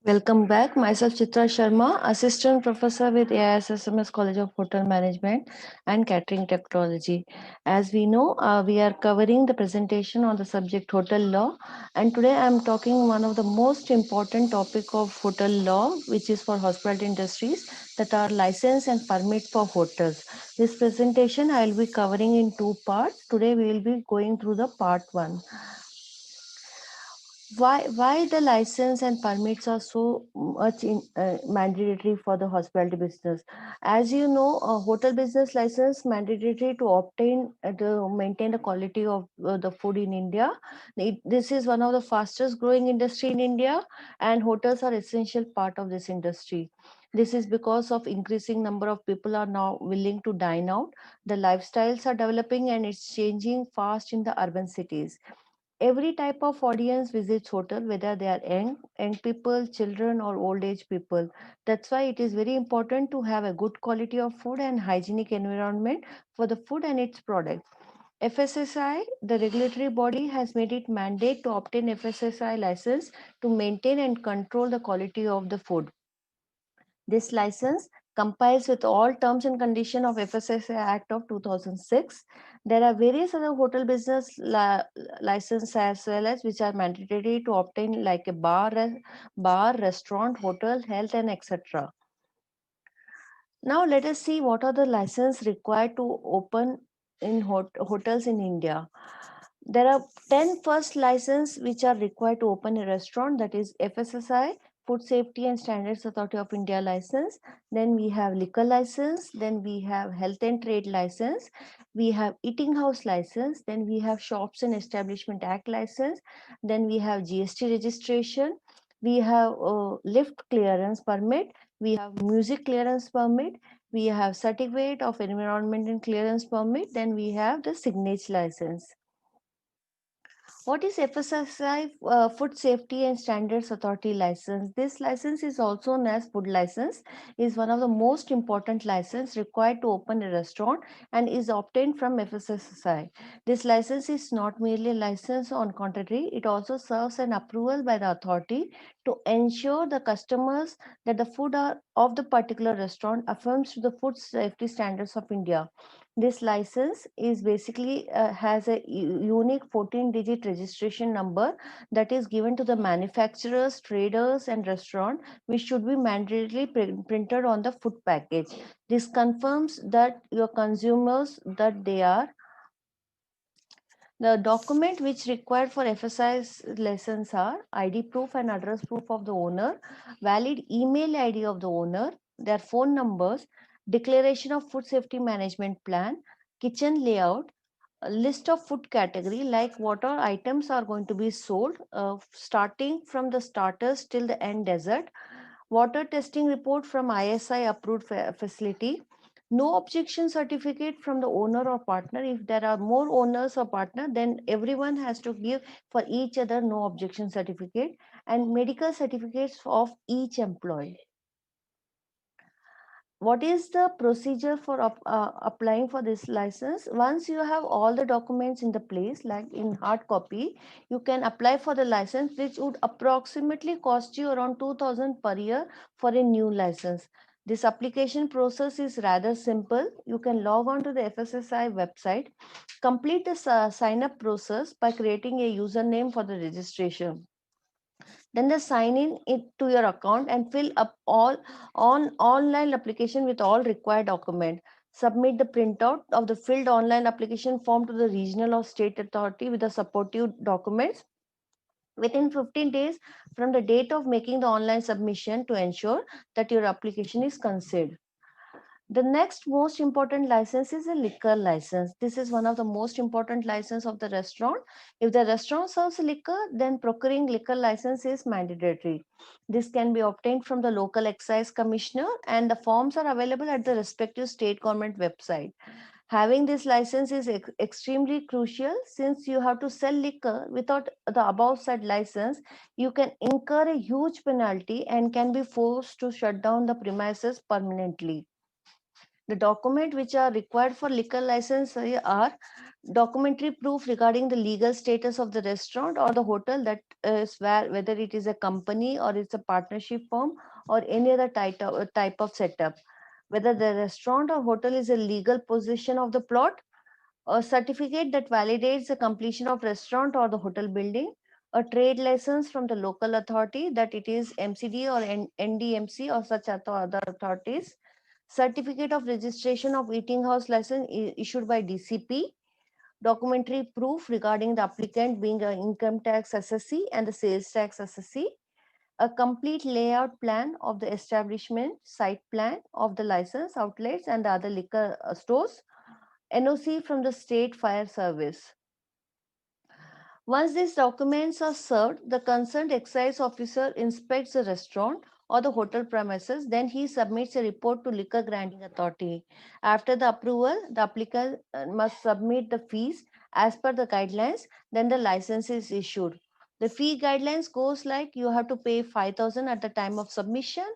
Welcome back. Myself Chitra Sharma, Assistant Professor with AISSMS College of Hotel Management and Catering Technology. As we know, we are covering the presentation on the subject hotel law, and today I am talking one of the most important topic of hotel law, which is for hospitality industries that are license and permit for hotels. This presentation I will be covering in two parts. Today we will be going through the part one. Why the license and permits are so much mandatory for the hospitality business? As you know, a hotel business license mandatory to obtain to maintain the quality of the food in India. This is one of the fastest growing industry in India, and hotels are essential part of this industry. This is because of increasing number of people are now willing to dine out. The lifestyles are developing and it's changing fast in the urban cities. Every type of audience visits hotel, whether they are young people, children, or old age people. That's why it is very important to have a good quality of food and hygienic environment for the food and its products. FSSI, the regulatory body, has made it mandate to obtain FSSI license to maintain and control the quality of the food. This license complies with all terms and conditions of FSSAI Act of 2006. There are various other hotel business license as well as which are mandatory to obtain, like a bar, restaurant, hotel, health, and etc. Now let us see what are the license required to open in hotels in India. There are 10 first license which are required to open a restaurant, that is FSSI, Food Safety and Standards Authority of India license. Then we have liquor license, then we have health and trade license, we have eating house license, then we have Shops and Establishment Act license, then we have GST registration, we have lift clearance permit, we have music clearance permit, we have certificate of environment and clearance permit, then we have the signage license. What is FSSAI, Food Safety and Standards Authority license? This license is also known as food license, is one of the most important license required to open a restaurant and is obtained from FSSAI. This license is not merely a license, on contrary, it also serves an approval by the authority to ensure the customers that the food of the particular restaurant affirms to the food safety standards of India. This license is basically has a unique 14-digit registration number that is given to the manufacturers, traders, and restaurant, which should be mandatorily printed on the food package. This confirms that your consumers that they are. The document which required for FSI's license are ID proof and address proof of the owner, valid email ID of the owner, their phone numbers, declaration of food safety management plan, kitchen layout, a list of food category, like what all items are going to be sold, starting from the starters till the end dessert, water testing report from ISI approved facility, no objection certificate from the owner or partner. If there are more owners or partner, then everyone has to give for each other no objection certificate, and medical certificates of each employee. What is the procedure for applying for this license? Once you have all the documents in the place, like in hard copy, you can apply for the license, which would approximately cost you around 2000 per year for a new license. This application process is rather simple. You can log on to the FSSI website, complete the sign up process by creating a username for the registration, then they sign in it to your account and fill up all on online application with all required document. Submit the printout of the filled online application form to the regional or state authority with the supportive documents within 15 days from the date of making the online submission to ensure that your application is considered. The next most important license is a liquor license. This is one of the most important license of the restaurant. If the restaurant serves liquor, then procuring liquor license is mandatory. This can be obtained from the local excise commissioner, and the forms are available at the respective state government website. Having this license is extremely crucial, since you have to sell liquor without the above said license. You can incur a huge penalty and can be forced to shut down the premises permanently. The document which are required for liquor license are documentary proof regarding the legal status of the restaurant or the hotel, that is where whether it is a company or it's a partnership firm or any other type of setup, whether the restaurant or hotel is a legal possession of the plot, a certificate that validates the completion of restaurant or the hotel building, a trade license from the local authority, that it is MCD or NDMC or such other authorities, certificate of registration of eating house license issued by DCP, documentary proof regarding the applicant being an income tax assessee and the sales tax assessee, a complete layout plan of the establishment, site plan of the license outlets and the other liquor stores, NOC from the State Fire Service. Once these documents are served, the concerned excise officer inspects the restaurant or the hotel premises, then he submits a report to liquor granting authority. After the approval, the applicant must submit the fees as per the guidelines, then the license is issued. The fee guidelines goes like you have to pay 5,000 at the time of submission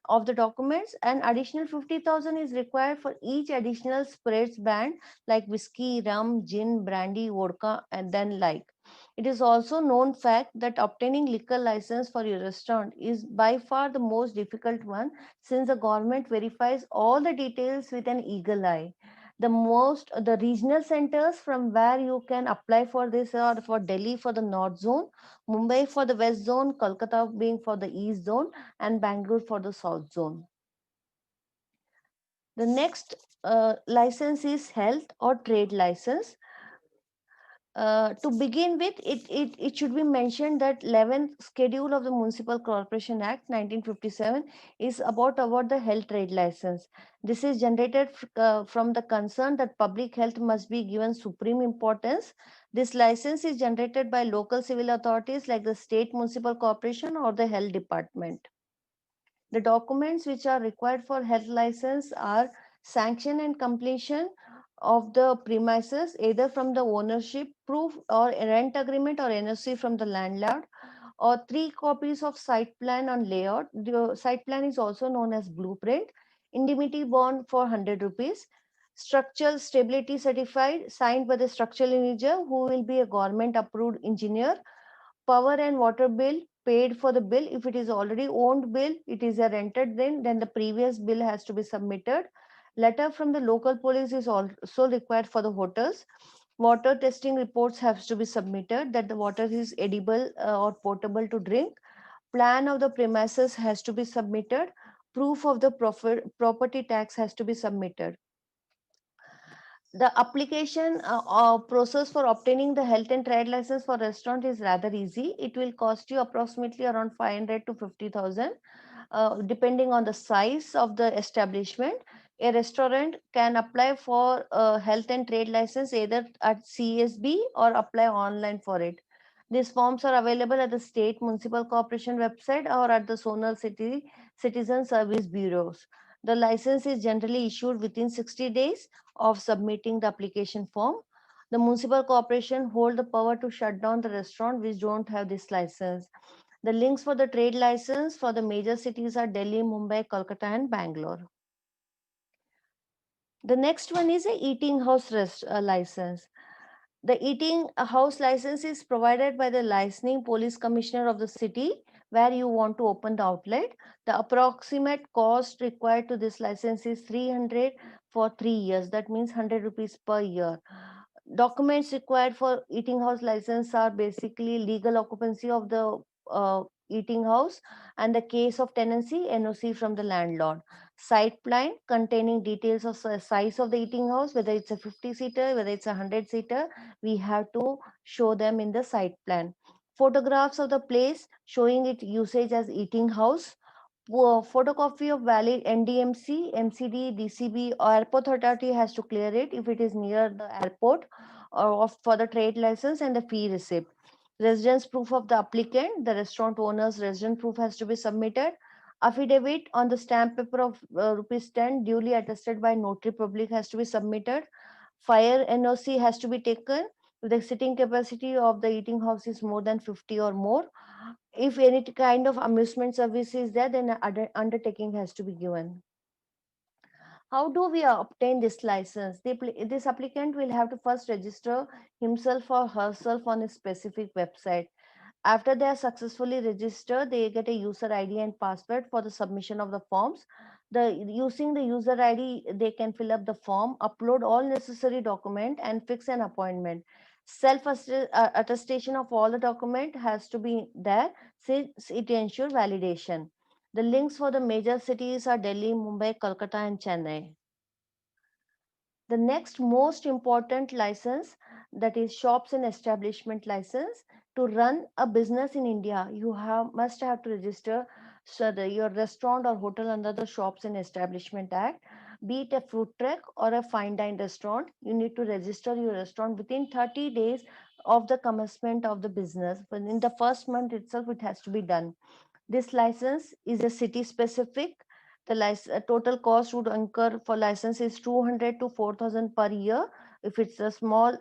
of the documents, and additional 50,000 is required for each additional spirits banned like whiskey, rum, gin, brandy, vodka, and then like. It is also known fact that obtaining liquor license for your restaurant is by far the most difficult one, since the government verifies all the details with an eagle eye. The regional centers from where you can apply for this are for Delhi for the north zone, Mumbai for the west zone, Kolkata being for the east zone, and Bangalore for the south zone. The next license is health or trade license. To begin with, it should be mentioned that 11th schedule of the Municipal Corporation Act 1957 is about the health trade license. This is generated from the concern that public health must be given supreme importance. This license is generated by local civil authorities like the state municipal corporation or the health department. The documents which are required for health license are sanction and completion of the premises either from the ownership proof or a rent agreement or NOC from the landlord, or 3 copies of site plan on layout. The site plan is also known as blueprint, indemnity bond for 100 rupees, structural stability certified signed by the structural engineer who will be a government approved engineer, power and water bill paid for the bill. If it is already owned bill, it is a rented, then the previous bill has to be submitted. Letter from the local police is also required for the hotels. Water testing reports have to be submitted that the water is edible or potable to drink. Plan of the premises has to be submitted. Proof of the property tax has to be submitted. The application process for obtaining the health and trade license for restaurant is rather easy. It will cost you approximately around 500 to 50,000, depending on the size of the establishment. A restaurant can apply for a health and trade license either at CSB or apply online for it. These forms are available at the state municipal corporation website or at the zonal citizen service bureaus. The license is generally issued within 60 days of submitting the application form. The municipal corporation hold the power to shut down the restaurant which don't have this license. The links for the trade license for the major cities are Delhi, Mumbai, Kolkata, and Bangalore. The next one is a eating house license. The eating house license is provided by the licensing police commissioner of the city where you want to open the outlet. The approximate cost required to this license is 300 for 3 years. That means 100 rupees per year. Documents required for eating house license are basically legal occupancy of the eating house, and the case of tenancy NOC from the landlord. Site plan containing details of size of the eating house, whether it's a 50-seater, whether it's a 100-seater, we have to show them in the site plan. Photographs of the place showing its usage as eating house, photocopy of valid NDMC, MCD, DCB, or airport authority has to clear it if it is near the airport, or for the trade license, and the fee receipt. Residence proof of the applicant, the restaurant owner's resident proof has to be submitted. Affidavit on the stamp paper of rupees 10 duly attested by notary public has to be submitted. Fire NOC has to be taken. If the sitting capacity of the eating house is more than 50 or more, if any kind of amusement service is there, then undertaking has to be given. How do we obtain this license? This applicant will have to first register himself or herself on a specific website. After they are successfully registered, they get a user ID and password for the submission of the forms. Using the user ID, they can fill up the form, upload all necessary document, and fix an appointment. Self attestation of all the document has to be there since it ensures validation. The links for the major cities are Delhi, Mumbai, Kolkata, and Chennai. The next most important license, that is shops and establishment license. To run a business in India, you must have to register your restaurant or hotel under the Shops and Establishment Act. Be it a food truck or a fine dine restaurant, you need to register your restaurant within 30 days of the commencement of the business. But in the first month itself, it has to be done. This license is a city specific. The total cost would incur for license is 200 to 4,000 per year. If it's a small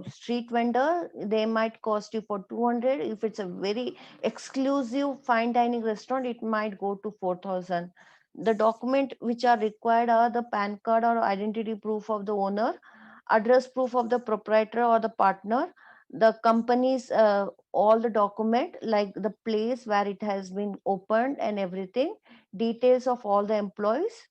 street vendor, they might cost you for 200. If it's a very exclusive fine dining restaurant, it might go to 4,000. The document which are required are the PAN card or identity proof of the owner, address proof of the proprietor or the partner, the company's all the document like the place where it has been opened and everything, details of all the employees.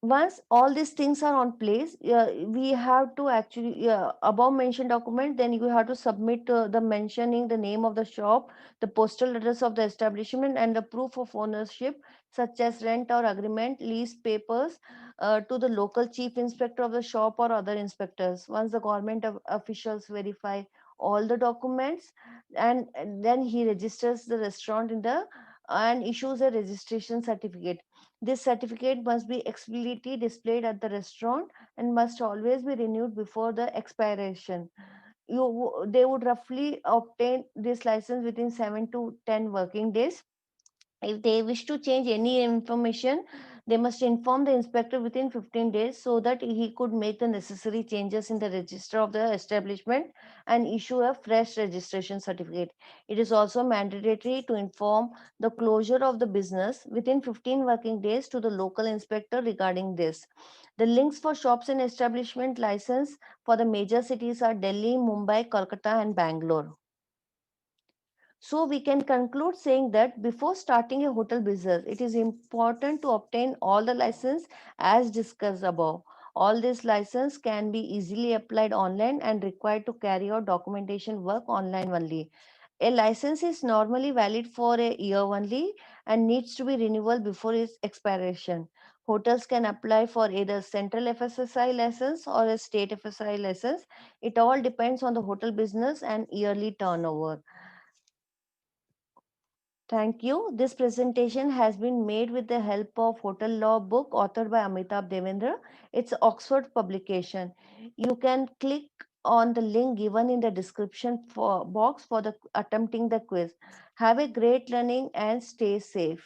Once all these things are on place, we have to actually above mentioned document, then you have to submit the mentioning the name of the shop, the postal address of the establishment, and the proof of ownership such as rent or agreement, lease papers, to the local chief inspector of the shop or other inspectors. Once the government officials verify all the documents, and then he registers the restaurant in the and issues a registration certificate. This certificate must be explicitly displayed at the restaurant and must always be renewed before the expiration. They would roughly obtain this license within 7 to 10 working days. If they wish to change any information, they must inform the inspector within 15 days so that he could make the necessary changes in the register of the establishment and issue a fresh registration certificate. It is also mandatory to inform the closure of the business within 15 working days to the local inspector regarding this. The links for shops and establishment license for the major cities are Delhi, Mumbai, Kolkata, and Bangalore. So we can conclude saying that before starting a hotel business, it is important to obtain all the license as discussed above. All this license can be easily applied online and required to carry out documentation work online only. A license is normally valid for a year only and needs to be renewal before its expiration. Hotels can apply for either central FSSI license or a state FSSI license. It all depends on the hotel business and yearly turnover. Thank you. This presentation has been made with the help of Hotel Law book authored by Amitabh Devendra. It's Oxford publication. You can click on the link given in the description box for the attempting the quiz. Have a great learning and stay safe.